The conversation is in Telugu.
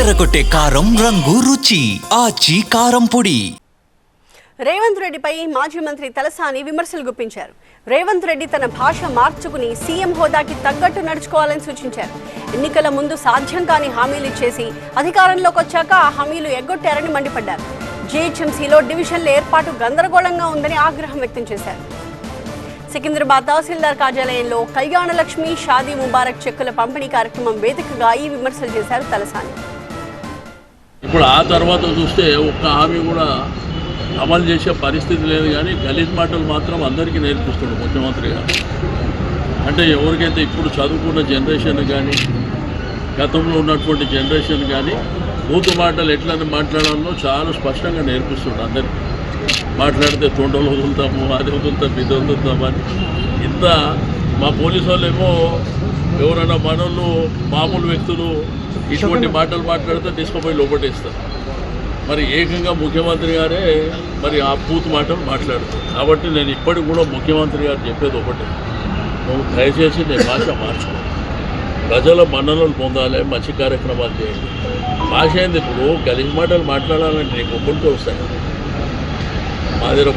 అదరగొట్టే కారం రంగు రుచి ఆచి కారం పొడి. రేవంత్ రెడ్డిపై మాజీ మంత్రి తలసాని విమర్శలు గుప్పించారు. రేవంత్ రెడ్డి తన భాష మార్చుకుని సీఎం హోదాకి తగ్గట్టు నడుచుకోవాలని సూచించారు. ఎన్నికల ముందు సాధ్యం కాని హామీలు ఇచ్చేసి అధికారంలోకి వచ్చాక ఆ హామీలు ఎగ్గొట్టారని మండిపడ్డారు. జీహెచ్ఎంసీలో డివిజన్ల ఏర్పాటు గందరగోళంగా ఉందని ఆగ్రహం వ్యక్తం చేశారు. సికింద్రాబాద్ తహసీల్దార్ కార్యాలయంలో కళ్యాణ లక్ష్మి షాదీ ముబారక్ చెక్కుల పంపిణీ కార్యక్రమం వేదికగా ఈ విమర్శలు చేశారు తలసాని. ఇప్పుడు ఆ తర్వాత చూస్తే ఒక్క హామీ కూడా అమలు చేసే పరిస్థితి లేదు. కానీ గలీజ్ మాటలు మాత్రం అందరికీ నేర్పిస్తాడు ముఖ్యమంత్రి గారు. అంటే ఎవరికైతే ఇప్పుడు చదువుకున్న జనరేషన్ కానీ గతంలో ఉన్నటువంటి జనరేషన్ కానీ బూతు మాటలు ఎట్లా మాట్లాడాలో చాలా స్పష్టంగా నేర్పిస్తాడు అందరికీ. మాట్లాడితే తొండలు వదులుతాము, అది వదులుతాం, ఇది వదులుతామని ఇంత. మా పోలీసు వాళ్ళు ఏమో ఎవరైనా మనోళ్ళు మామూలు వ్యక్తులు ఇటువంటి మాటలు మాట్లాడితే తీసుకుపోయి లోపటేస్తారు. మరి ఏకంగా ముఖ్యమంత్రి గారే మరి ఆ పూతు మాటలు మాట్లాడుతారు. కాబట్టి నేను ఇప్పటికి కూడా ముఖ్యమంత్రి గారు చెప్పేది ఒకటే, నువ్వు దయచేసి నీ భాష మార్చుకో, ప్రజల మన్ననలు పొందాలి, మంచి కార్యక్రమాలు చేయండి. భాష ఏంది ఇప్పుడు గలీజ్ మాటలు మాట్లాడాలంటే నీకు ఒక్కడితో వస్తాయి. మా దగ్గర